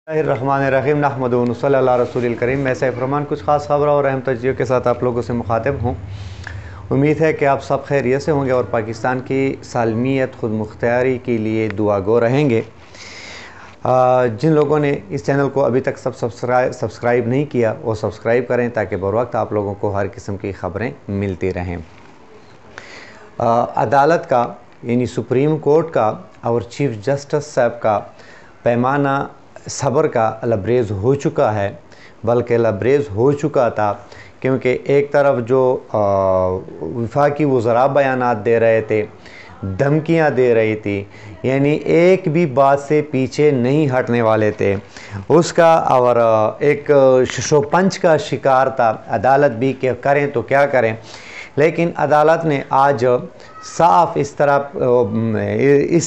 रहमानिर्रहीम नहमदुहु व नसल्ली अला रसूलिल करीम। मैं सैफ रहमान कुछ ख़ास ख़बर और अहम तजज़ियों के साथ आप लोगों से मुखातिब हूँ। उम्मीद है कि आप सब खैरियत से होंगे और पाकिस्तान की सालमियत खुद मुख्तियारी के लिए दुआगो रहेंगे। जिन लोगों ने इस चैनल को अभी तक सब्सक्राइब नहीं किया वो सब्सक्राइब करें ताकि बर वक्त आप लोगों को हर किस्म की ख़बरें मिलती रहें। अदालत का यानी सुप्रीम कोर्ट का और चीफ जस्टिस साहब का पैमाना सब्र का लबरेज़ हो चुका है, बल्कि लबरेज़ हो चुका था, क्योंकि एक तरफ जो वफाकी वज़रा बयानात दे रहे थे, धमकियां दे रही थी, यानी एक भी बात से पीछे नहीं हटने वाले थे उसका, और एक शोपंच का शिकार था अदालत भी कि करें तो क्या करें। लेकिन अदालत ने आज साफ इस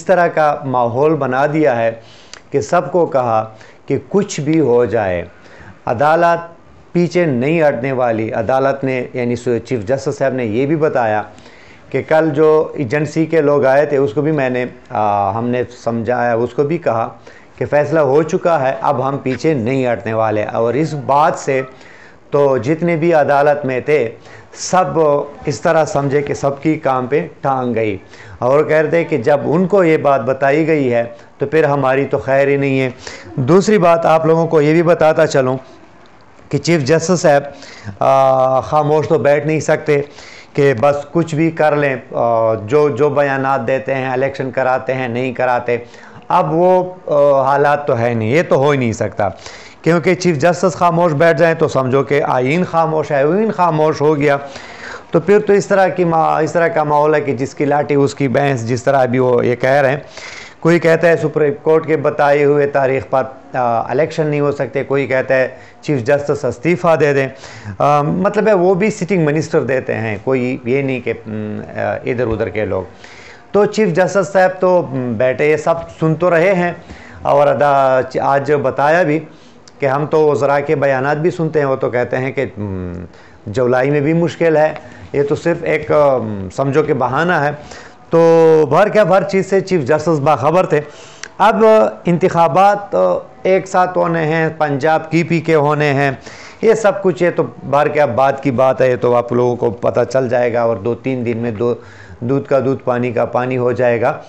तरह का माहौल बना दिया है कि सबको कहा कि कुछ भी हो जाए अदालत पीछे नहीं हटने वाली। अदालत ने यानी चीफ जस्टिस साहब ने ये भी बताया कि कल जो एजेंसी के लोग आए थे उसको भी हमने समझाया, उसको भी कहा कि फ़ैसला हो चुका है, अब हम पीछे नहीं हटने वाले। और इस बात से तो जितने भी अदालत में थे सब इस तरह समझे कि सबकी काम पे टांग गई, और कहते कि जब उनको ये बात बताई गई है तो फिर हमारी तो खैर ही नहीं है। दूसरी बात आप लोगों को ये भी बताता चलूँ कि चीफ जस्टिस साहब खामोश तो बैठ नहीं सकते कि बस कुछ भी कर लें, जो बयानात देते हैं, इलेक्शन कराते हैं नहीं कराते। अब वो हालात तो है नहीं, ये तो हो ही नहीं सकता, क्योंकि चीफ जस्टिस खामोश बैठ जाएं तो समझो कि आइन खामोश है, आइन खामोश हो गया तो फिर तो इस तरह का माहौल है कि जिसकी लाठी उसकी भैंस, जिस तरह अभी वो ये कह रहे हैं। कोई कहता है सुप्रीम कोर्ट के बताए हुए तारीख पर इलेक्शन नहीं हो सकते, कोई कहता है चीफ जस्टिस इस्तीफ़ा दे दें। मतलब है वो भी सिटिंग मिनिस्टर देते हैं, कोई ये नहीं कि इधर उधर के लोग। तो चीफ जस्टिस साहब तो बैठे ये सब सुन तो रहे हैं, और आज बताया भी कि हम तो वज़रा के बयानात भी सुनते हैं, वो तो कहते हैं कि जुलाई में भी मुश्किल है, ये तो सिर्फ एक समझो कि बहाना है। तो हर चीज़ से चीफ जस्टिस बाखबर थे। अब इंतखाबात एक साथ होने हैं, पंजाब की के होने हैं, ये सब कुछ है, तो बात की बात है, ये तो आप लोगों को पता चल जाएगा और 2-3 दिन में दूध का दूध पानी का पानी हो जाएगा।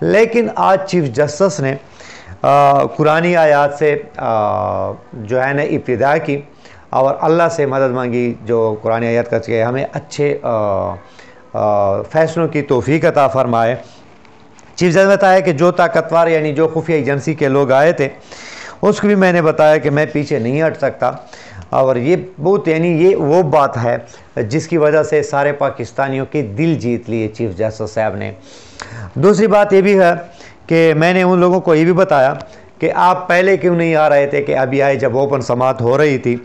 लेकिन आज चीफ जस्टिस ने कुरानी आयात से जो है ना इब्तिदा की और अल्लाह से मदद मांगी, जो कुरानी आयत का कि हमें अच्छे फ़ैसलों की तौफीक अता फरमाए। चीफ जस्टिस ने बताया कि जो ताकतवर यानी जो खुफिया एजेंसी के लोग आए थे उसको भी मैंने बताया कि मैं पीछे नहीं हट सकता, और ये बहुत यानी ये वो बात है जिसकी वजह से सारे पाकिस्तानियों के दिल जीत लिए चीफ जस्टिस साहब ने। दूसरी बात ये भी है कि मैंने उन लोगों को ये भी बताया कि आप पहले क्यों नहीं आ रहे थे, कि अभी आए जब ओपन समात हो रही थी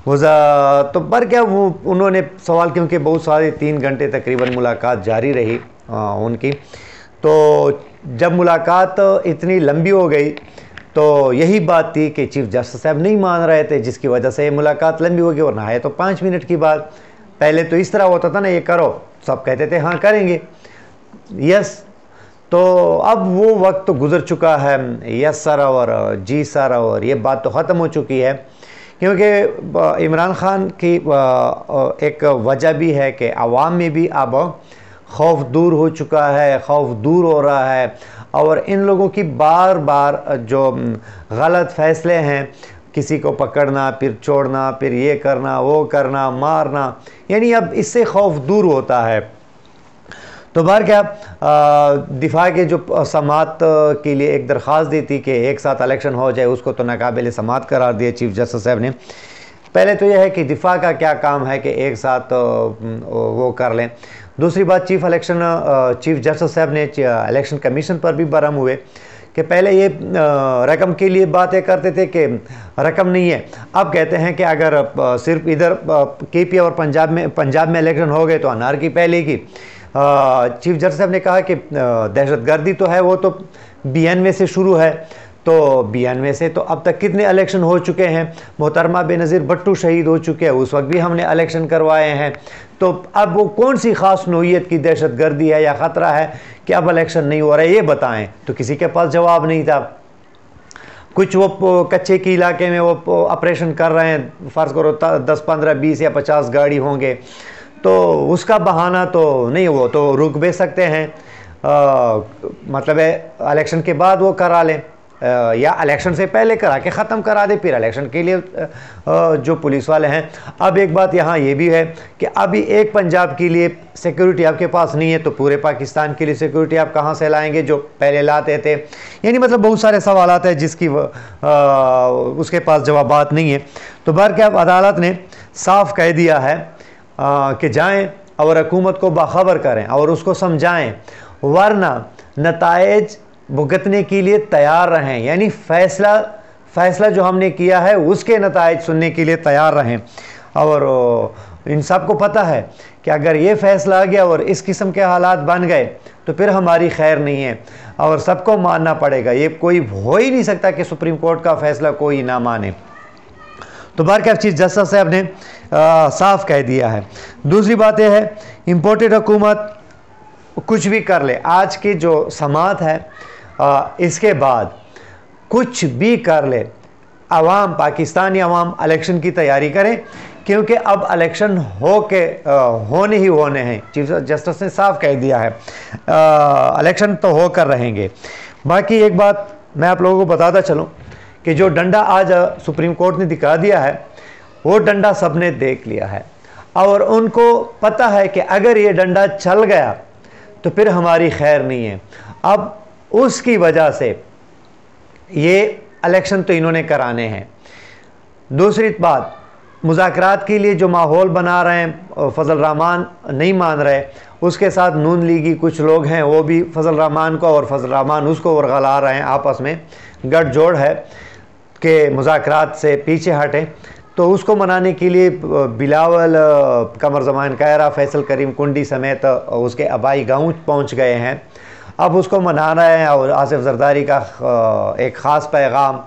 तो पर क्या वो उन्होंने सवाल, क्योंकि बहुत सारी 3 घंटे तकरीबन मुलाकात जारी रही उनकी। तो जब मुलाकात इतनी लंबी हो गई तो यही बात थी कि चीफ जस्टिस साहब नहीं मान रहे थे, जिसकी वजह से मुलाकात लंबी हो गई, वरना है तो 5 मिनट की बात। पहले तो इस तरह होता था ना, ये करो, सब कहते थे हाँ करेंगे, यस। तो अब वो वक्त तो गुज़र चुका है, यस सर और जी सर, और ये बात तो ख़त्म हो चुकी है, क्योंकि इमरान खान की एक वजह भी है कि आवाम में भी अब खौफ दूर हो चुका है, खौफ दूर हो रहा है, और इन लोगों की बार बार जो गलत फ़ैसले हैं, किसी को पकड़ना फिर छोड़ना, फिर ये करना वो करना, मारना, यानी अब इससे खौफ दूर होता है। तो दिफा के जो समात के लिए एक दरख्वास्त दी थी कि एक साथ इलेक्शन हो जाए, उसको तो नाकाबिल समात करार दिया चीफ जस्टिस साहब ने। पहले तो यह है कि दिफा का क्या काम है कि एक साथ वो कर लें। दूसरी बात, चीफ जस्टिस साहब ने इलेक्शन कमीशन पर भी बरहम हुए कि पहले ये रकम के लिए बातें करते थे कि रकम नहीं है, अब कहते हैं कि अगर सिर्फ इधर KP और पंजाब में इलेक्शन हो गए तो अनारकी पहले की। चीफ जस्टिस साहब ने कहा कि दहशतगर्दी तो है, वो तो 92 से शुरू है, तो 92 से तो अब तक कितने इलेक्शन हो चुके हैं। मोहतरमा बेनज़ीर भट्टू शहीद हो चुके हैं, उस वक्त भी हमने इलेक्शन करवाए हैं। तो अब वो कौन सी ख़ास नौइयत की दहशतगर्दी है या ख़तरा है कि अब इलेक्शन नहीं हो रहा है, ये बताएं। तो किसी के पास जवाब नहीं था। कुछ वो कच्चे के इलाके में वो ऑपरेशन कर रहे हैं, फ़र्ज़ करो 10, 15, 20 या 50 गाड़ी होंगे, तो उसका बहाना तो नहीं, वो तो रुक भी सकते हैं, मतलब है इलेक्शन के बाद वो करा लें या इलेक्शन से पहले करा के ख़त्म करा दे, फिर इलेक्शन के लिए जो पुलिस वाले हैं। अब एक बात यहाँ ये भी है कि अभी एक पंजाब के लिए सिक्योरिटी आपके पास नहीं है, तो पूरे पाकिस्तान के लिए सिक्योरिटी आप कहाँ से लाएंगे जो पहले लाते थे? यानी मतलब बहुत सारे सवालात हैं जिसकी उसके पास जवाबात नहीं है। तो बहरकैफ अदालत ने साफ कह दिया है कि जाएँ और हुकूमत को बाखबर करें और उसको समझाएँ, वरना नताइज भुगतने के लिए तैयार रहें। यानी फ़ैसला जो हमने किया है उसके नताइज सुनने के लिए तैयार रहें। और इन सब को पता है कि अगर ये फ़ैसला आ गया और इस किस्म के हालात बन गए तो फिर हमारी खैर नहीं है और सबको मानना पड़ेगा। ये कोई हो ही नहीं सकता कि सुप्रीम कोर्ट का फ़ैसला कोई ना माने। तो बहरकैफ चीफ जस्टिस साहब ने साफ कह दिया है। दूसरी बात यह है, इम्पोर्टेड हुकूमत कुछ भी कर ले, आज की जो समात है इसके बाद कुछ भी कर ले, अवाम, पाकिस्तानी अवाम इलेक्शन की तैयारी करें, क्योंकि अब इलेक्शन होने ही होने हैं। चीफ जस्टिस ने साफ कह दिया है, इलेक्शन तो होकर रहेंगे। बाकी एक बात मैं आप लोगों को बताता चलूं कि जो डंडा आज सुप्रीम कोर्ट ने दिखा दिया है, वो डंडा सबने देख लिया है और उनको पता है कि अगर ये डंडा चल गया तो फिर हमारी खैर नहीं है। अब उसकी वजह से ये इलेक्शन तो इन्होंने कराने हैं। दूसरी बात, मुज़ाकरात के लिए जो माहौल बना रहे हैं, फजल रहमान नहीं मान रहे, उसके साथ नून लीगी कुछ लोग हैं, वो भी फजल रहमान को और फजल रहमान उसको वरगला रहे हैं, आपस में गठजोड़ है कि मुज़ाकरात से पीछे हटें। तो उसको मनाने के लिए बिलावल, कमर ज़मान कायरा, फैसल करीम कुंडी समेत उसके आबाई गाँव पहुँच गए हैं। अब उसको मना रहे हैं और आसिफ जरदारी का एक ख़ास पैगाम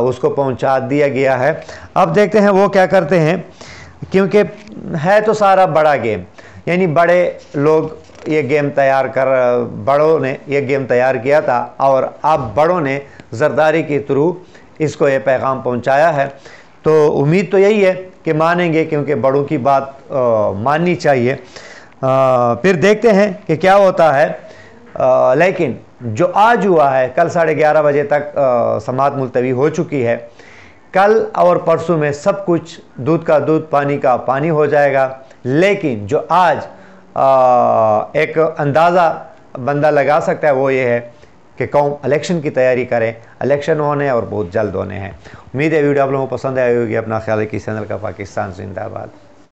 उसको पहुंचा दिया गया है। अब देखते हैं वो क्या करते हैं, क्योंकि है तो सारा बड़ा गेम, यानी बड़े लोग ये गेम तैयार कर, बड़ों ने ये गेम तैयार किया था और अब बड़ों ने जरदारी के थ्रू इसको ये पैगाम पहुंचाया है। तो उम्मीद तो यही है कि मानेंगे, क्योंकि बड़ों की बात माननी चाहिए। फिर देखते हैं कि क्या होता है। लेकिन जो आज हुआ है, कल 11:30 बजे तक समात मुलतवी हो चुकी है। कल और परसों में सब कुछ दूध का दूध, पानी का पानी हो जाएगा। लेकिन जो आज एक अंदाज़ा बंदा लगा सकता है वो ये है कि कौम इलेक्शन की तैयारी करे, इलेक्शन होने और बहुत जल्द होने हैं। उम्मीद है वीडियो आप लोगों को पसंद आई होगी। अपना ख्याल रखिए। चैनल का पाकिस्तान जिंदाबाद।